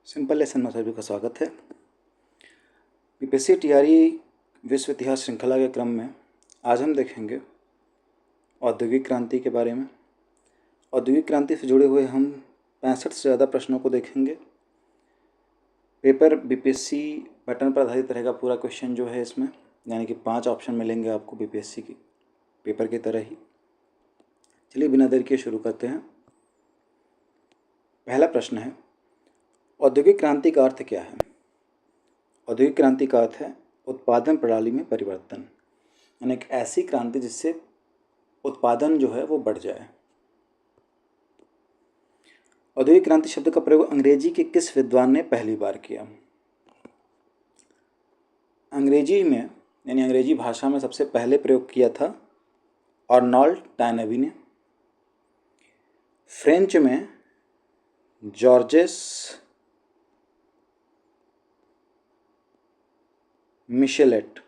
Simple lesson में सभी का स्वागत है। बीपीएससी टीआरई विश्व इतिहास श्रृंखला के क्रम में आज हम देखेंगे औद्योगिक क्रांति के बारे में। औद्योगिक क्रांति से जुड़े हुए हम 65 से ज़्यादा प्रश्नों को देखेंगे। पेपर बीपीएससी पैटर्न पर आधारित रहेगा पूरा क्वेश्चन जो है इसमें, यानी कि 5 ऑप्शन मिलेंगे आपको बीपीएससी की पेपर की तरह ही। चलिए बिना देर किए शुरू करते हैं। पहला प्रश्न है, औद्योगिक क्रांति का अर्थ क्या है? औद्योगिक क्रांति का अर्थ है उत्पादन प्रणाली में परिवर्तन, यानी एक ऐसी क्रांति जिससे उत्पादन जो है वो बढ़ जाए। औद्योगिक क्रांति शब्द का प्रयोग अंग्रेजी के किस विद्वान ने पहली बार किया? अंग्रेजी में यानी अंग्रेजी भाषा में सबसे पहले प्रयोग किया था अर्नोल्ड टॉयनेबी ने। फ्रेंच में जॉर्जेस मिशेलेट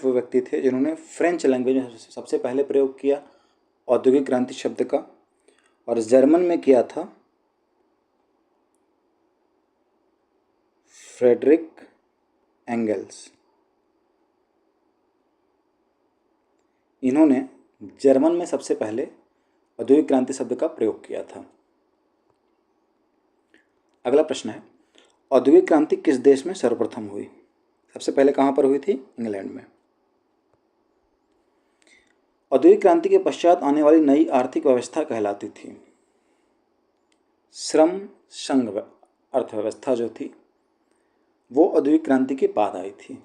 वो व्यक्ति थे जिन्होंने फ्रेंच लैंग्वेज में सबसे पहले प्रयोग किया औद्योगिक क्रांति शब्द का, और जर्मन में किया था फ्रेडरिक एंगल्स। इन्होंने जर्मन में सबसे पहले औद्योगिक क्रांति शब्द का प्रयोग किया था। अगला प्रश्न है, औद्योगिक क्रांति किस देश में सर्वप्रथम हुई? सबसे पहले कहाँ पर हुई थी? इंग्लैंड में। औद्योगिक क्रांति के पश्चात आने वाली नई आर्थिक व्यवस्था कहलाती थी श्रम संघ अर्थव्यवस्था जो थी वो औद्योगिक क्रांति के बाद आई थी।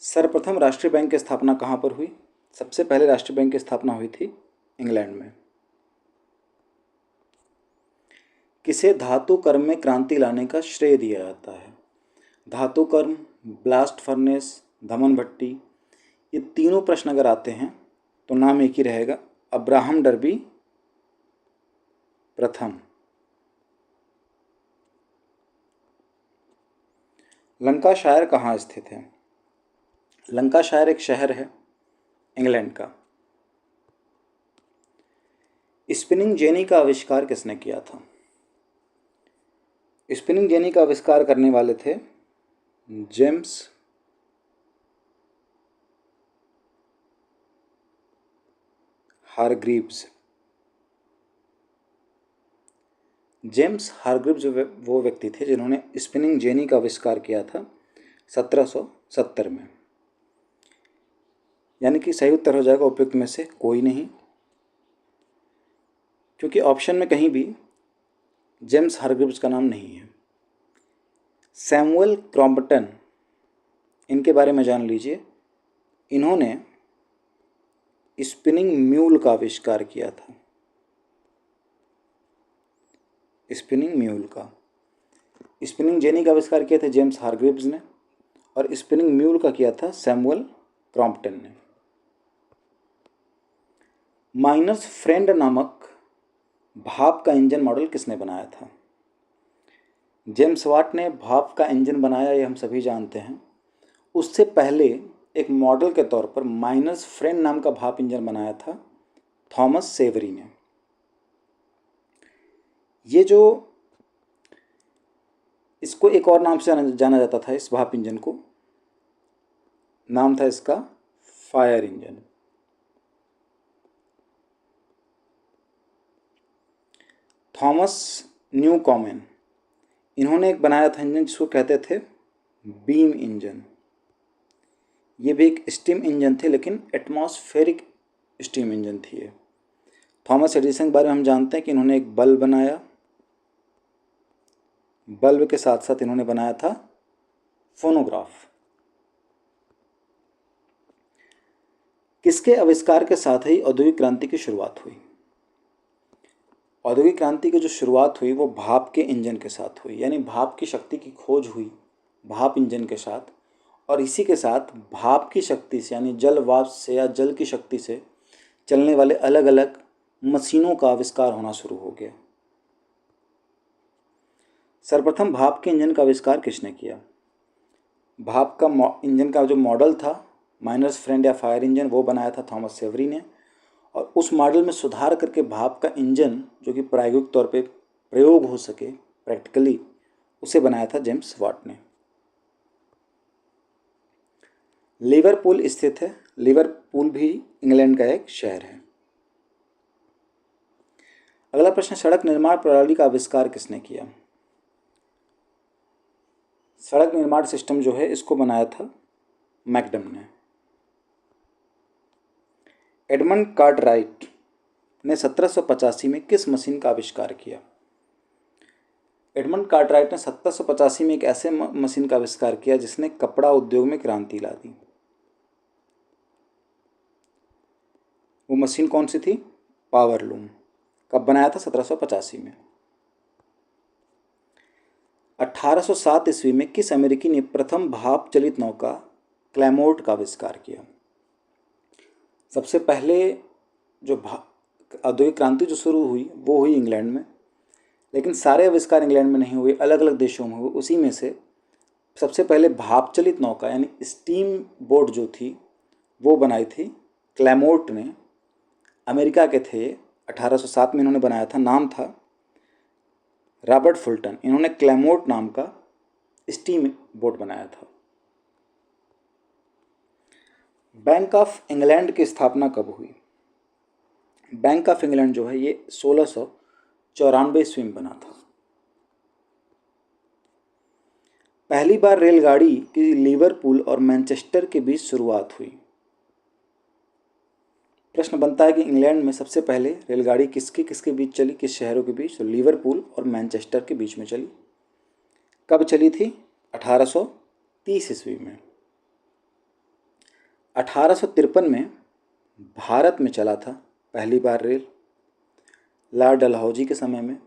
सर्वप्रथम राष्ट्रीय बैंक की स्थापना कहाँ पर हुई? सबसे पहले राष्ट्रीय बैंक की स्थापना हुई थी इंग्लैंड में। किसे धातु कर्म में क्रांति लाने का श्रेय दिया जाता है? धातु कर्म, ब्लास्ट फर्नेस, धमन भट्टी, ये तीनों प्रश्न अगर आते हैं तो नाम एक ही रहेगा, अब्राहम डर्बी प्रथम। लंकाशायर कहाँ स्थित है? लंकाशायर एक शहर है इंग्लैंड का। स्पिनिंग जेनी का आविष्कार किसने किया था? स्पिनिंग जेनी का आविष्कार करने वाले थे जेम्स हारग्रीव्स। जेम्स हारग्रीव्स वो व्यक्ति थे जिन्होंने स्पिनिंग जेनी का आविष्कार किया था 1770 में। यानी कि सही उत्तर हो जाएगा उपयुक्त में से कोई नहीं, क्योंकि ऑप्शन में कहीं भी जेम्स हारग्रीव्स का नाम नहीं है। सैमुअल क्रॉम्पटन, इनके बारे में जान लीजिए। इन्होंने स्पिनिंग म्यूल का आविष्कार किया था। स्पिनिंग म्यूल का, स्पिनिंग जेनी का आविष्कार किया था जेम्स हारग्रीव्स ने, और स्पिनिंग म्यूल का किया था सैमुअल क्रॉम्पटन ने। माइनर्स फ्रेंड नामक भाप का इंजन मॉडल किसने बनाया था? जेम्स वाट ने भाप का इंजन बनाया, ये हम सभी जानते हैं। उससे पहले एक मॉडल के तौर पर माइनर्स फ्रेंड नाम का भाप इंजन बनाया था थॉमस सेवरी ने। ये जो इसको एक और नाम से जाना जाता था, इस भाप इंजन को, नाम था इसका फायर इंजन। थॉमस न्यूकॉमेन, इन्होंने एक बनाया था इंजन जिसको कहते थे बीम इंजन। ये भी एक स्टीम इंजन थे, लेकिन एटमॉस्फेरिक स्टीम इंजन थी ये। थॉमस एडिसन के बारे में हम जानते हैं कि इन्होंने एक बल्ब बनाया, बल्ब के साथ साथ इन्होंने बनाया था फोनोग्राफ। किसके आविष्कार के साथ ही औद्योगिक क्रांति की शुरुआत हुई? औद्योगिक क्रांति की जो शुरुआत हुई वो भाप के इंजन के साथ हुई, यानी भाप की शक्ति की खोज हुई भाप इंजन के साथ, और इसी के साथ भाप की शक्ति से यानी जल वाष्प से या जल की शक्ति से चलने वाले अलग अलग मशीनों का आविष्कार होना शुरू हो गया। सर्वप्रथम भाप के इंजन का आविष्कार किसने किया? भाप का इंजन का जो मॉडल था माइनर्स फ्रेंड या फायर इंजन, वो बनाया था थॉमस सेवरी ने, और उस मॉडल में सुधार करके भाप का इंजन जो कि प्रायोगिक तौर पे प्रयोग हो सके प्रैक्टिकली, उसे बनाया था जेम्स वाट ने। लिवरपूल स्थित है। लिवरपूल भी इंग्लैंड का एक शहर है। अगला प्रश्न, सड़क निर्माण प्रणाली का आविष्कार किसने किया? सड़क निर्माण सिस्टम जो है इसको बनाया था मैकडम ने। एडमंड कार्टराइट ने 1785 में किस मशीन का आविष्कार किया? एडमंड कार्टराइट ने 1785 में एक ऐसे मशीन का आविष्कार किया जिसने कपड़ा उद्योग में क्रांति ला दी। वो मशीन कौन सी थी? Power loom. कब बनाया था? 1785 में। 1807 ईस्वी में किस अमेरिकी ने प्रथम भाप चलित नौका क्लैमोर्ट का आविष्कार किया? सबसे पहले जो औद्योगिक क्रांति जो शुरू हुई वो हुई इंग्लैंड में, लेकिन सारे आविष्कार इंग्लैंड में नहीं हुए, अलग अलग देशों में हुए। उसी में से सबसे पहले भाप चलित नौका यानी स्टीम बोट जो थी वो बनाई थी क्लैमोर्ट ने। अमेरिका के थे, 1807 में इन्होंने बनाया था। नाम था रॉबर्ट फुल्टन। इन्होंने क्लैमोर्ट नाम का स्टीम बोट बनाया था। बैंक ऑफ इंग्लैंड की स्थापना कब हुई? बैंक ऑफ इंग्लैंड जो है ये 1694 ईस्वी में बना था। पहली बार रेलगाड़ी की लिवरपूल और मैनचेस्टर के बीच शुरुआत हुई। प्रश्न बनता है कि इंग्लैंड में सबसे पहले रेलगाड़ी किसके किसके बीच चली, किस शहरों के बीच? तो लिवरपूल और मैनचेस्टर के बीच में चली। कब चली थी? 1830 ईस्वी में। 1853 में भारत में चला था पहली बार रेल, लॉर्ड डलहौजी के समय में।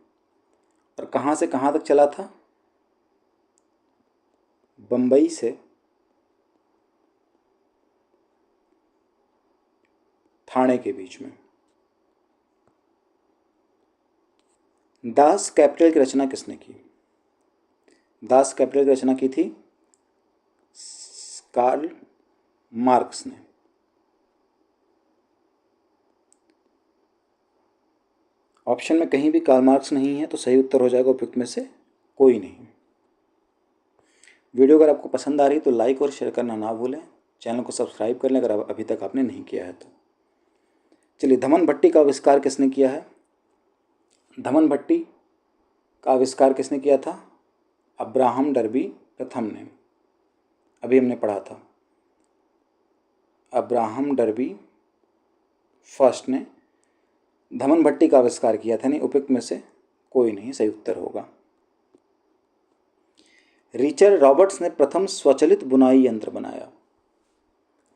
और कहाँ से कहाँ तक चला था? बम्बई से ठाणे के बीच में। दास कैपिटल की रचना किसने की? दास कैपिटल की रचना की थी कार्ल मार्क्स ने। ऑप्शन में कहीं भी कार्ल मार्क्स नहीं है तो सही उत्तर हो जाएगा उपयुक्त में से कोई नहीं। वीडियो अगर आपको पसंद आ रही तो लाइक और शेयर करना ना भूलें। चैनल को सब्सक्राइब कर लें अगर अभी तक आपने नहीं किया है तो। चलिए, धमन भट्टी का आविष्कार किसने किया है? धमन भट्टी का आविष्कार किसने किया था? अब्राहम डर्बी प्रथम ने। अभी हमने पढ़ा था, अब्राहम डर्बी फर्स्ट ने धमन भट्टी का आविष्कार किया था। नहीं, उपयुक्त में से कोई नहीं सही उत्तर होगा। रिचर्ड रॉबर्ट्स ने प्रथम स्वचालित बुनाई यंत्र बनाया।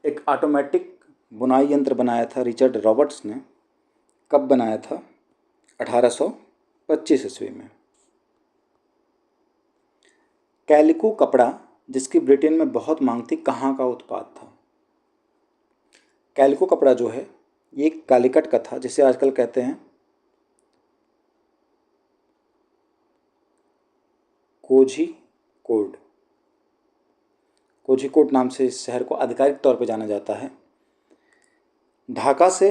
एक ऑटोमेटिक बुनाई यंत्र बनाया था रिचर्ड रॉबर्ट्स ने। कब बनाया था? 1825 ईस्वी में। कैलिको कपड़ा जिसकी ब्रिटेन में बहुत मांग थी, कहाँ का उत्पाद था? कैलिको कपड़ा जो है ये कालीकट का था, जिसे आजकल कहते हैं कोझिकोड। कोझिकोड नाम से इस शहर को आधिकारिक तौर पर जाना जाता है। ढाका से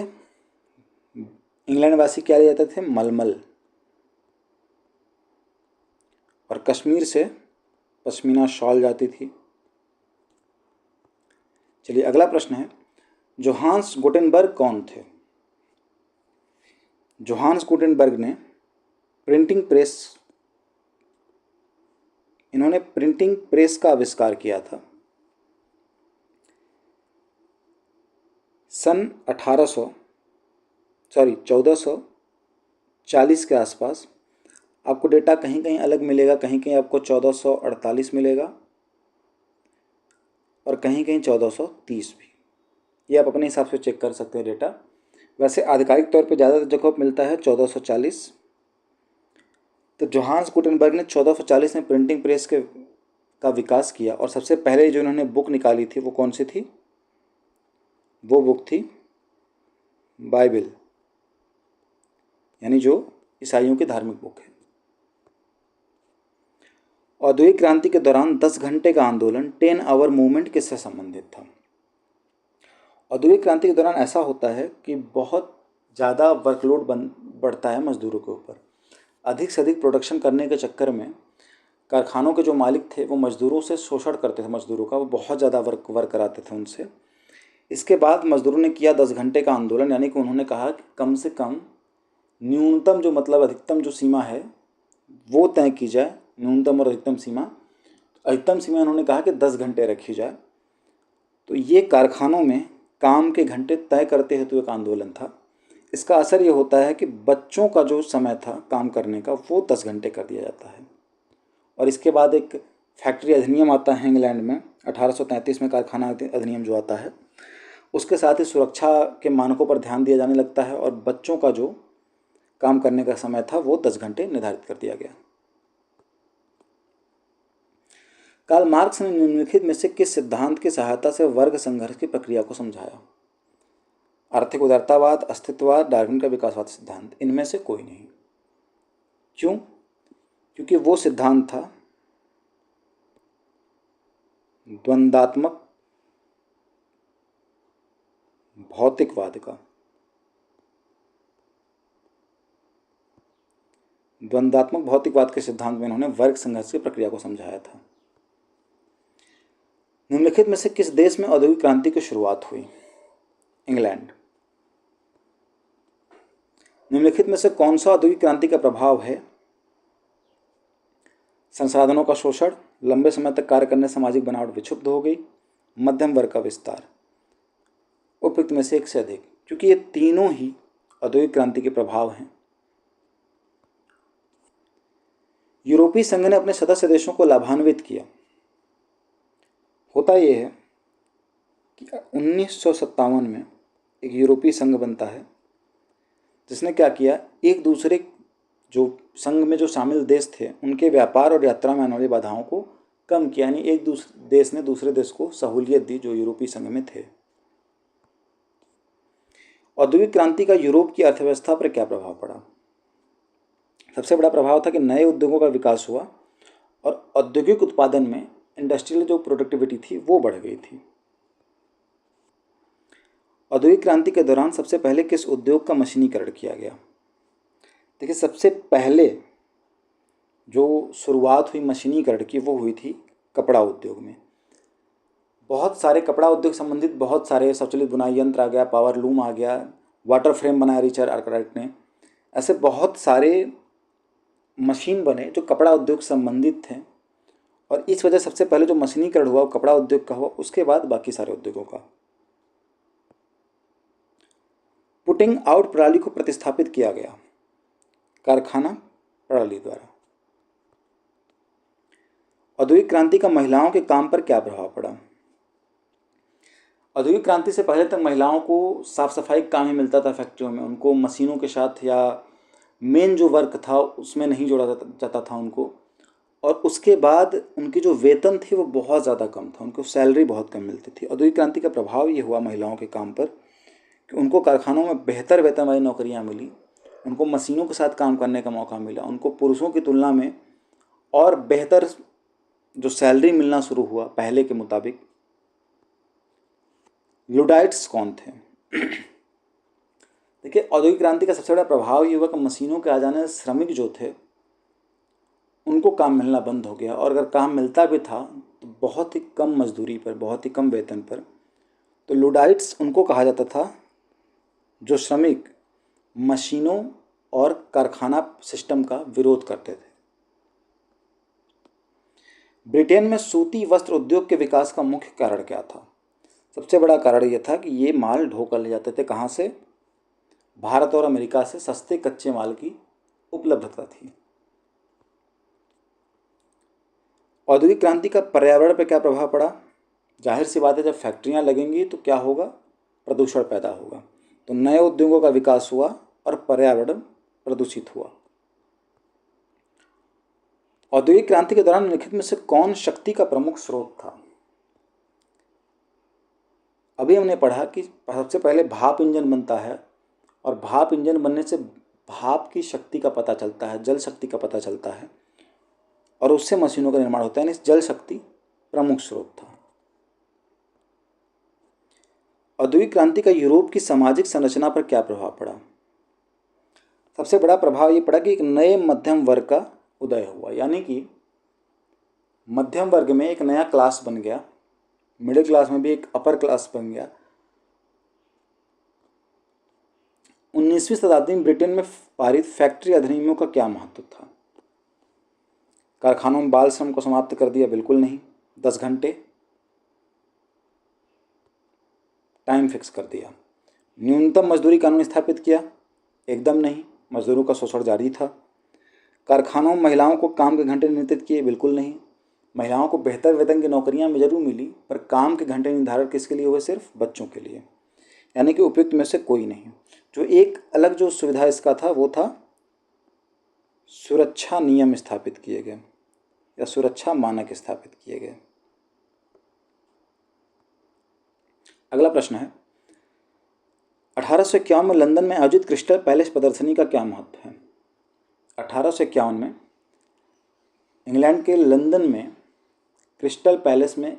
इंग्लैंड वासी क्या ले जाते थे? मलमल। और कश्मीर से पश्मीना शॉल जाती थी। चलिए, अगला प्रश्न है, जोहान्स गुटेनबर्ग कौन थे? जोहान्स गुटेनबर्ग ने प्रिंटिंग प्रेस, इन्होंने प्रिंटिंग प्रेस का आविष्कार किया था सन 1440 के आसपास। आपको डेटा कहीं कहीं अलग मिलेगा, कहीं कहीं आपको 1448 मिलेगा और कहीं कहीं 1430 भी। ये आप अपने हिसाब से चेक कर सकते हैं डेटा। वैसे आधिकारिक तौर पे ज़्यादा जगह मिलता है 1440। तो जोहान्स गुटेनबर्ग ने 1440 में प्रिंटिंग प्रेस का विकास किया और सबसे पहले जो इन्होंने बुक निकाली थी वो कौन सी थी? वो बुक थी बाइबल, यानी जो ईसाइयों की धार्मिक बुक है। औद्योगिक क्रांति के दौरान 10 घंटे का आंदोलन 10 आवर मूवमेंट किससे संबंधित था? औद्योगिक क्रांति के दौरान ऐसा होता है कि बहुत ज़्यादा वर्कलोड बढ़ता है मज़दूरों के ऊपर। अधिक से अधिक प्रोडक्शन करने के चक्कर में कारखानों के जो मालिक थे वो मज़दूरों से शोषण करते थे, मज़दूरों का वो बहुत ज़्यादा वर्क कराते थे उनसे। इसके बाद मज़दूरों ने किया 10 घंटे का आंदोलन, यानी कि उन्होंने कहा कि कम से कम न्यूनतम जो मतलब अधिकतम जो सीमा है वो तय की जाए, न्यूनतम और अधिकतम सीमा। अधिकतम सीमा उन्होंने कहा कि 10 घंटे रखी जाए। तो ये कारखानों में काम के घंटे तय करते हेतु एक आंदोलन था। इसका असर ये होता है कि बच्चों का जो समय था काम करने का वो 10 घंटे कर दिया जाता है। और इसके बाद एक फैक्ट्री अधिनियम आता है इंग्लैंड में 1833 में, कारखाना अधिनियम जो आता है उसके साथ ही सुरक्षा के मानकों पर ध्यान दिया जाने लगता है और बच्चों का जो काम करने का समय था वो 10 घंटे निर्धारित कर दिया गया। कार्ल मार्क्स ने निम्नलिखित में से किस सिद्धांत की सहायता से वर्ग संघर्ष की प्रक्रिया को समझाया? आर्थिक उदारतावाद, अस्तित्ववाद, डार्विन का विकासवाद सिद्धांत। इनमें से कोई नहीं। क्यों? क्योंकि वो सिद्धांत था द्वंद्वात्मक भौतिकवाद का। द्वंद्वात्मक भौतिकवाद के सिद्धांत में इन्होंने वर्ग संघर्ष की प्रक्रिया को समझाया था। निम्नलिखित में से किस देश में औद्योगिक क्रांति की शुरुआत हुई? इंग्लैंड। निम्नलिखित में से कौन सा औद्योगिक क्रांति का प्रभाव है? संसाधनों का शोषण, लंबे समय तक कार्य करने सामाजिक बनावट विक्षुब्ध हो गई, मध्यम वर्ग का विस्तार। उपयुक्त में से एक से अधिक, क्योंकि ये तीनों ही औद्योगिक क्रांति के प्रभाव हैं। यूरोपीय संघ ने अपने सदस्य देशों को लाभान्वित किया। होता यह है कि 1957 में एक यूरोपीय संघ बनता है जिसने क्या किया, एक दूसरे जो संघ में जो शामिल देश थे उनके व्यापार और यात्रा में आने वाली बाधाओं को कम किया, यानी एक दूसरे देश ने दूसरे देश को सहूलियत दी जो यूरोपीय संघ में थे। औद्योगिक क्रांति का यूरोप की अर्थव्यवस्था पर क्या प्रभाव पड़ा? सबसे बड़ा प्रभाव था कि नए उद्योगों का विकास हुआ और औद्योगिक उत्पादन में इंडस्ट्रियल जो प्रोडक्टिविटी थी वो बढ़ गई थी। औद्योगिक क्रांति के दौरान सबसे पहले किस उद्योग का मशीनीकरण किया गया? देखिए, सबसे पहले जो शुरुआत हुई मशीनीकरण की वो हुई थी कपड़ा उद्योग में। बहुत सारे कपड़ा उद्योग संबंधित बहुत सारे स्वचालित बुनाई यंत्र आ गया, पावर लूम आ गया, वाटर फ्रेम बनाया रिचर्ड आर्कराइट ने। ऐसे बहुत सारे मशीन बने जो कपड़ा उद्योग संबंधित थे और इस वजह सबसे पहले जो मशीनीकरण हुआ वो कपड़ा उद्योग का हुआ, उसके बाद बाकी सारे उद्योगों का। पुटिंग आउट प्रणाली को प्रतिस्थापित किया गया कारखाना प्रणाली द्वारा। औद्योगिक क्रांति का महिलाओं के काम पर क्या प्रभाव पड़ा? औद्योगिक क्रांति से पहले तक महिलाओं को साफ सफाई का काम ही मिलता था फैक्ट्रियों में, उनको मशीनों के साथ या मेन जो वर्क था उसमें नहीं जोड़ा जाता था उनको। और उसके बाद उनकी जो वेतन थी वो बहुत ज़्यादा कम था, उनको सैलरी बहुत कम मिलती थी। औद्योगिक क्रांति का प्रभाव ये हुआ महिलाओं के काम पर कि उनको कारखानों में बेहतर वेतन वाली नौकरियाँ मिली, उनको मशीनों के साथ काम करने का मौका मिला, उनको पुरुषों की तुलना में और बेहतर जो सैलरी मिलना शुरू हुआ पहले के मुताबिक। लुडाइट्स कौन थे? देखिए, औद्योगिक क्रांति का सबसे बड़ा प्रभाव ये हुआ कि मशीनों के आ जाने से श्रमिक जो थे उनको काम मिलना बंद हो गया, और अगर काम मिलता भी था तो बहुत ही कम मजदूरी पर, बहुत ही कम वेतन पर। तो लुडाइट्स उनको कहा जाता था जो श्रमिक मशीनों और कारखाना सिस्टम का विरोध करते थे। ब्रिटेन में सूती वस्त्र उद्योग के विकास का मुख्य कारण क्या था? सबसे बड़ा कारण यह था कि ये माल ढोकर ले जाते थे कहाँ से? भारत और अमेरिका से सस्ते कच्चे माल की उपलब्धता थी। औद्योगिक क्रांति का पर्यावरण पर क्या प्रभाव पड़ा? जाहिर सी बात है, जब फैक्ट्रियां लगेंगी तो क्या होगा? प्रदूषण पैदा होगा। तो नए उद्योगों का विकास हुआ और पर्यावरण प्रदूषित हुआ। औद्योगिक क्रांति के दौरान निम्नलिखित में से कौन शक्ति का प्रमुख स्रोत था? अभी हमने पढ़ा कि सबसे पहले भाप इंजन बनता है और भाप इंजन बनने से भाप की शक्ति का पता चलता है, जल शक्ति का पता चलता है, और उससे मशीनों का निर्माण होता है। यानी जल शक्ति प्रमुख स्रोत था। औद्योगिक क्रांति का यूरोप की सामाजिक संरचना पर क्या प्रभाव पड़ा? सबसे बड़ा प्रभाव ये पड़ा कि एक नए मध्यम वर्ग का उदय हुआ, यानी कि मध्यम वर्ग में एक नया क्लास बन गया, मिडिल क्लास में भी एक अपर क्लास बन गया। 19वीं शताब्दी में ब्रिटेन में पारित फैक्ट्री अधिनियमों का क्या महत्व था? कारखानों में बाल श्रम को समाप्त कर दिया? बिल्कुल नहीं। 10 घंटे टाइम फिक्स कर दिया। न्यूनतम मजदूरी कानून स्थापित किया? एकदम नहीं, मजदूरों का शोषण जारी था। कारखानों में महिलाओं को काम के घंटे निर्धारित किए? बिल्कुल नहीं। महिलाओं को बेहतर वेतन की नौकरियां में जरूर मिली, पर काम के घंटे निर्धारित किसके लिए हुए? सिर्फ बच्चों के लिए, यानी कि उपयुक्त में से कोई नहीं। जो एक अलग जो सुविधा इसका था वो था सुरक्षा नियम स्थापित किए गए या सुरक्षा मानक स्थापित किए गए। अगला प्रश्न है, 1851 में लंदन में आयोजित क्रिस्टल पैलेस प्रदर्शनी का क्या महत्व है? 1851 में इंग्लैंड के लंदन में क्रिस्टल पैलेस में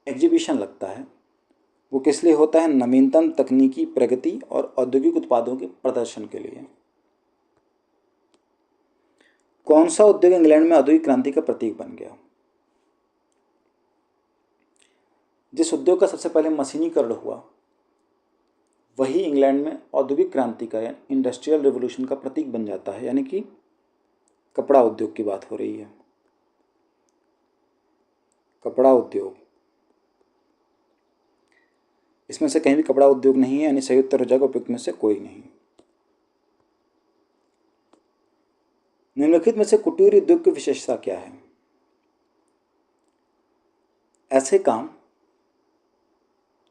एग्जीबिशन लगता है। वो किस लिए होता है? नवीनतम तकनीकी प्रगति और औद्योगिक उत्पादों के प्रदर्शन के लिए। कौन सा उद्योग इंग्लैंड में औद्योगिक क्रांति का प्रतीक बन गया? जिस उद्योग का सबसे पहले मशीनीकरण हुआ वही इंग्लैंड में औद्योगिक क्रांति का या इंडस्ट्रियल रिवोल्यूशन का प्रतीक बन जाता है, यानी कि कपड़ा उद्योग की बात हो रही है। कपड़ा उद्योग, इसमें से कहीं भी कपड़ा उद्योग नहीं है, यानी सही उत्तर हो जाएगा उपयुक्त में से कोई नहीं। निम्नलिखित में से कुटीर उद्योग की विशेषता क्या है? ऐसे काम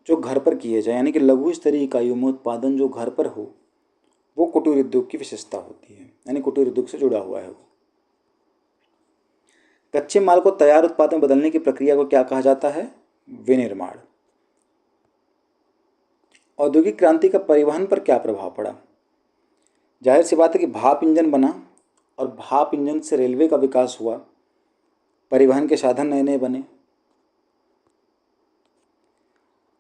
जो घर पर किए जाए, यानी कि लघु स्तरीय इकाइयों में उत्पादन जो घर पर हो, वो कुटीर उद्योग की विशेषता होती है, यानी कुटीर उद्योग से जुड़ा हुआ है वो। कच्चे माल को तैयार उत्पाद में बदलने की प्रक्रिया को क्या कहा जाता है? विनिर्माण। औद्योगिक क्रांति का परिवहन पर क्या प्रभाव पड़ा? जाहिर सी बात है कि भाप इंजन बना और भाप इंजन से रेलवे का विकास हुआ, परिवहन के साधन नए नए बने।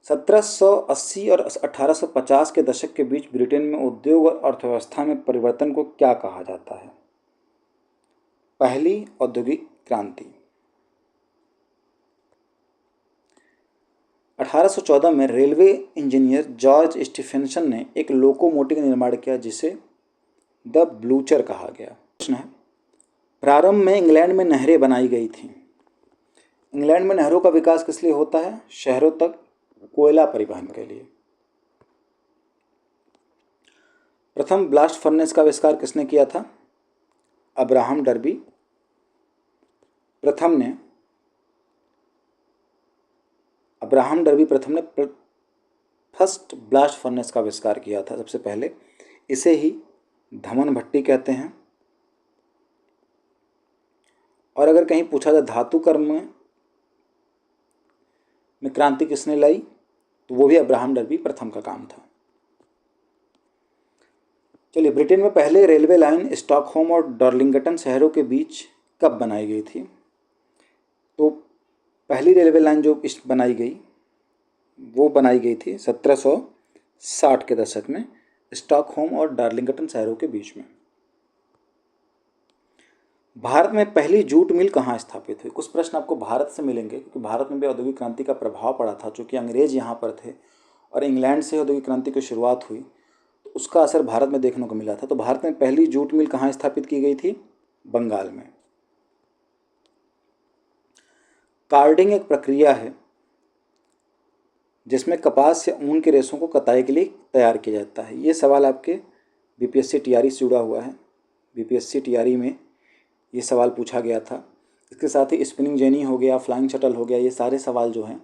1780 और 1850 के दशक के बीच ब्रिटेन में उद्योग और अर्थव्यवस्था में परिवर्तन को क्या कहा जाता है? पहली औद्योगिक क्रांति। 1814 में रेलवे इंजीनियर जॉर्ज स्टीफेंसन ने एक लोकोमोटिव का निर्माण किया जिसे द ब्लूचर कहा गया। प्रश्न है, प्रारंभ में इंग्लैंड में नहरें बनाई गई थीं। इंग्लैंड में नहरों का विकास किस लिए होता है? शहरों तक कोयला परिवहन के लिए। प्रथम ब्लास्ट फर्नेस का आविष्कार किसने किया था? अब्राहम डर्बी प्रथम ने फर्स्ट ब्लास्ट फर्नेस का आविष्कार किया था सबसे पहले। इसे ही धमन भट्टी कहते हैं। और अगर कहीं पूछा जाए धातु कर्म में क्रांति किसने लाई, तो वो भी अब्राहम डर्बी प्रथम का काम था। चलिए, ब्रिटेन में पहले रेलवे लाइन स्टॉकहोम और डार्लिंगटन शहरों के बीच कब बनाई गई थी? तो पहली रेलवे लाइन जो बनाई गई वो बनाई गई थी 1760 के दशक में स्टॉकहोम और डार्लिंगटन शहरों के बीच में। भारत में पहली जूट मिल कहाँ स्थापित हुई? कुछ प्रश्न आपको भारत से मिलेंगे क्योंकि भारत में भी औद्योगिक क्रांति का प्रभाव पड़ा था। चूँकि अंग्रेज यहाँ पर थे और इंग्लैंड से औद्योगिक क्रांति की शुरुआत हुई तो उसका असर भारत में देखने को मिला था। तो भारत में पहली जूट मिल कहाँ स्थापित की गई थी? बंगाल में। कार्डिंग एक प्रक्रिया है जिसमें कपास या ऊन के रेशों को कताई के लिए तैयार किया जाता है। ये सवाल आपके बीपीएससी टीआरई से जुड़ा हुआ है। बीपीएससी टीआरई में ये सवाल पूछा गया था। इसके साथ ही स्पिनिंग जेनी हो गया, फ्लाइंग शटल हो गया, ये सारे सवाल जो हैं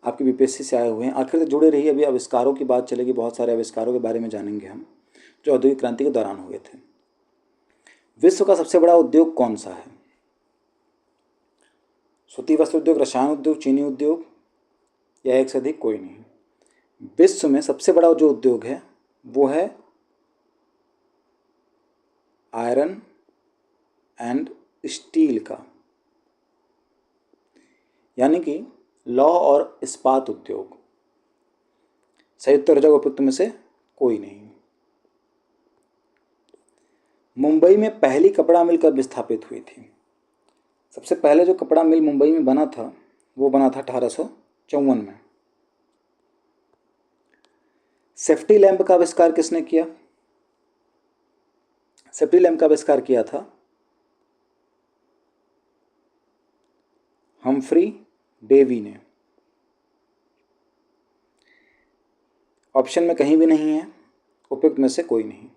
आपके बीपीएससी से आए हुए हैं। आखिर तक जुड़े रहिए, अभी आविष्कारों की बात चलेगी। बहुत सारे आविष्कारों के बारे में जानेंगे हम जो औद्योगिक क्रांति के दौरान हुए थे। विश्व का सबसे बड़ा उद्योग कौन सा है? सूती वस्त्र उद्योग, रसायन उद्योग, चीनी उद्योग या एक से अधिक? कोई नहीं। विश्व में सबसे बड़ा जो उद्योग है वो है आयरन एंड स्टील का, यानी कि लौह और इस्पात उद्योग। सही उत्तर हो जाएगा उपयुक्त में से कोई नहीं। मुंबई में पहली कपड़ा मिल कब स्थापित हुई थी? सबसे पहले जो कपड़ा मिल मुंबई में बना था वो बना था 1854 में। सेफ्टी लैंप का आविष्कार किसने किया? सेफ्टी लैंप का आविष्कार किया था हम्फ्री डेवी ने। ऑप्शन में कहीं भी नहीं है, उपयुक्त में से कोई नहीं।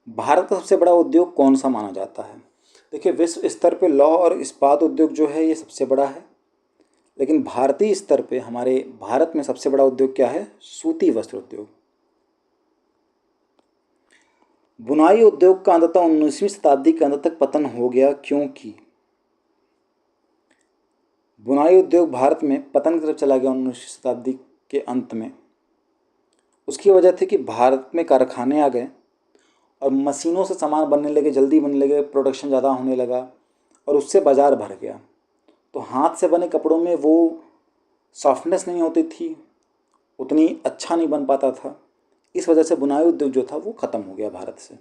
भारत का सबसे बड़ा उद्योग कौन सा माना जाता है? देखिए, विश्व स्तर पे लौह और इस्पात उद्योग जो है ये सबसे बड़ा है, लेकिन भारतीय स्तर पे हमारे भारत में सबसे बड़ा उद्योग क्या है? सूती वस्त्र उद्योग। बुनाई उद्योग का अंततः 19वीं शताब्दी के अंत तक पतन हो गया, क्योंकि बुनाई उद्योग भारत में पतन की तरफ चला गया 19वीं शताब्दी के अंत में। उसकी वजह थी कि भारत में कारखाने आ गए और मशीनों से सामान बनने लगे, जल्दी बनने लगे, प्रोडक्शन ज़्यादा होने लगा और उससे बाज़ार भर गया। तो हाथ से बने कपड़ों में वो सॉफ्टनेस नहीं होती थी, उतनी अच्छा नहीं बन पाता था। इस वजह से बुनाई उद्योग जो था वो ख़त्म हो गया भारत से।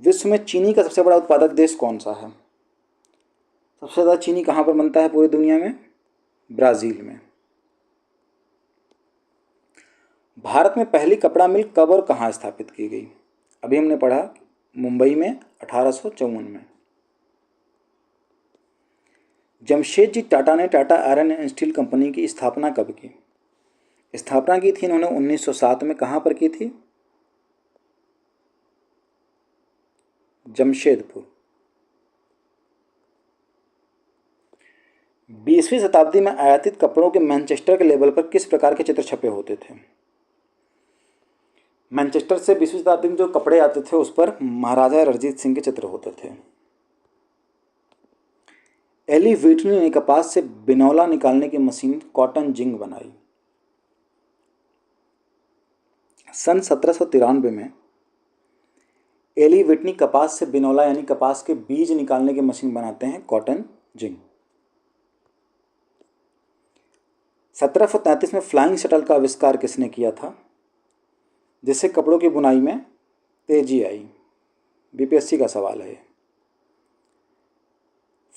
विश्व में चीनी का सबसे बड़ा उत्पादक देश कौन सा है? सबसे ज़्यादा चीनी कहाँ पर बनता है पूरी दुनिया में? ब्राज़ील में। भारत में पहली कपड़ा मिल कब और कहाँ स्थापित की गई? अभी हमने पढ़ा मुंबई में 1854 में। जमशेदजी टाटा ने Tata iron and steel company की स्थापना कब की? स्थापना की थी इन्होंने 1907 में। कहाँ पर की थी? जमशेदपुर। 20वीं शताब्दी में आयातित कपड़ों के मैनचेस्टर के लेबल पर किस प्रकार के चित्र छपे होते थे? मैनचेस्टर से 20वीं शताब्दी में जो कपड़े आते थे उस पर महाराजा रणजीत सिंह के चित्र होते थे। एली व्हिटनी ने कपास से बिनौला निकालने की मशीन कॉटन जिंग बनाई। सन 1793 में एली व्हिटनी कपास से बिनौला यानी कपास के बीज निकालने की मशीन बनाते हैं, कॉटन जिंग। 1733 में फ्लाइंग शटल का आविष्कार किसने किया था, जिससे कपड़ों की बुनाई में तेजी आई? बीपीएससी का सवाल है।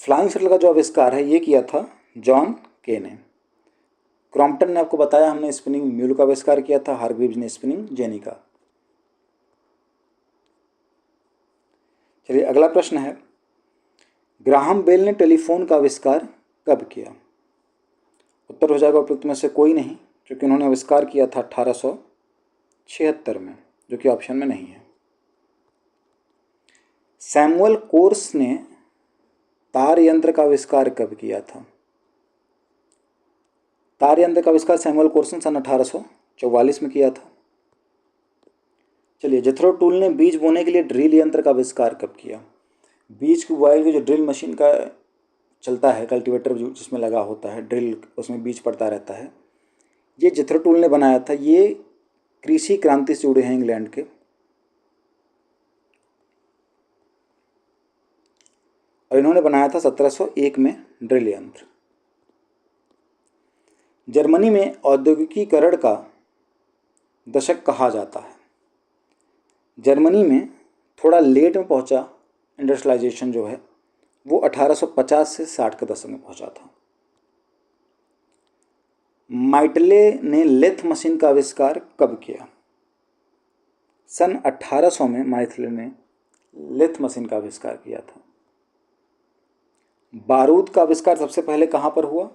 फ्लाइंग शटल का जो आविष्कार है ये किया था जॉन के ने। क्रॉम्पटन ने आपको बताया, हमने स्पिनिंग म्यूल का आविष्कार किया था, हारग्रीव्स ने स्पिनिंग जेनी का। चलिए अगला प्रश्न है, ग्राहम बेल ने टेलीफोन का आविष्कार कब किया? उत्तर हो जाएगा उपयुक्त में से कोई नहीं, क्योंकि उन्होंने आविष्कार किया था 1876 में, जो कि ऑप्शन में नहीं है। सैमुअल कोर्स ने तार यंत्र का आविष्कार कब किया था? तार यंत्र का आविष्कार सैमुअल कोर्स ने सन 1844 में किया था। चलिए, जेथरो टूल ने बीज बोने के लिए ड्रिल यंत्र का आविष्कार कब किया? बीज की बुआई की जो ड्रिल मशीन का चलता है, कल्टीवेटर जिसमें लगा होता है ड्रिल, उसमें बीज पड़ता रहता है, ये जेथरो टूल ने बनाया था। ये कृषि क्रांति से जुड़े हैं इंग्लैंड के। और इन्होंने बनाया था 1701 में ड्रिल यंत्र। जर्मनी में औद्योगिकीकरण का दशक कहा जाता है। जर्मनी में थोड़ा लेट में पहुंचा इंडस्ट्रियलाइजेशन जो है वो 1850 से 60 के दशक में पहुंचा था। माइटले ने लेथ मशीन का आविष्कार कब किया? सन 1800 में माइटले ने लेथ मशीन का आविष्कार किया था। बारूद का आविष्कार सबसे पहले कहाँ पर हुआ?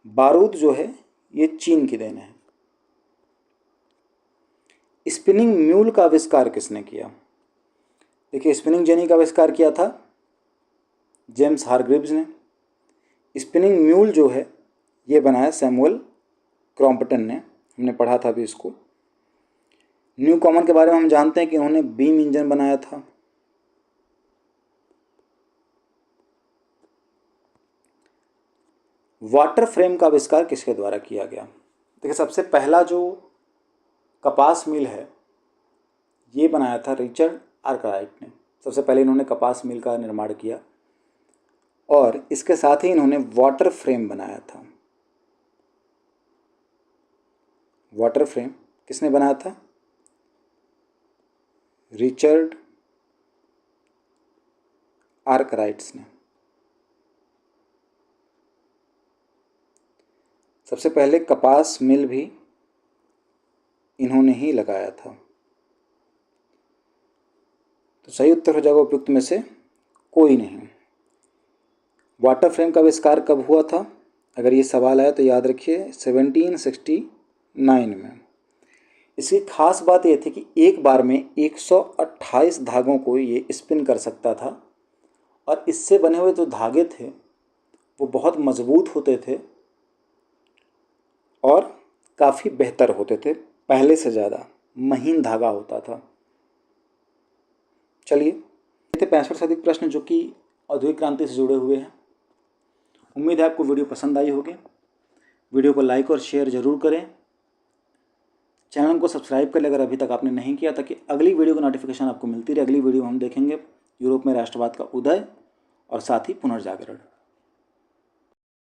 बारूद जो है ये चीन की देन है। स्पिनिंग म्यूल का आविष्कार किसने किया? देखिए, स्पिनिंग जेनी का आविष्कार किया था जेम्स हारग्रीव्स ने। स्पिनिंग म्यूल जो है ये बनाया सैमुअल क्रॉम्पटन ने, हमने पढ़ा था अभी इसको। न्यू कॉमन के बारे में हम जानते हैं कि उन्होंने बीम इंजन बनाया था। वाटर फ्रेम का आविष्कार किसके द्वारा किया गया? देखिए, सबसे पहला जो कपास मिल है ये बनाया था रिचर्ड आर्कराइट ने। सबसे पहले इन्होंने कपास मिल का निर्माण किया और इसके साथ ही इन्होंने वाटर फ्रेम बनाया था। वाटर फ्रेम किसने बनाया था? रिचर्ड आर्कराइट्स ने। सबसे पहले कपास मिल भी इन्होंने ही लगाया था। तो सही उत्तर हो जाएगा उपयुक्त में से कोई नहीं। वाटर फ्रेम का आविष्कार कब हुआ था? अगर ये सवाल आया तो याद रखिए 1769 में। इसकी खास बात यह थी कि एक बार में 128 धागों को ये स्पिन कर सकता था और इससे बने हुए जो धागे थे वो बहुत मजबूत होते थे और काफ़ी बेहतर होते थे, पहले से ज़्यादा महीन धागा होता था। चलिए, ये थे 65 से अधिक प्रश्न जो कि औद्योगिक क्रांति से जुड़े हुए हैं। उम्मीद है आपको वीडियो पसंद आई होगी। वीडियो को लाइक और शेयर ज़रूर करें। चैनल को सब्सक्राइब कर लें अगर अभी तक आपने नहीं किया, ताकि अगली वीडियो की नोटिफिकेशन आपको मिलती रहे। अगली वीडियो हम देखेंगे यूरोप में राष्ट्रवाद का उदय और साथ ही पुनर्जागरण।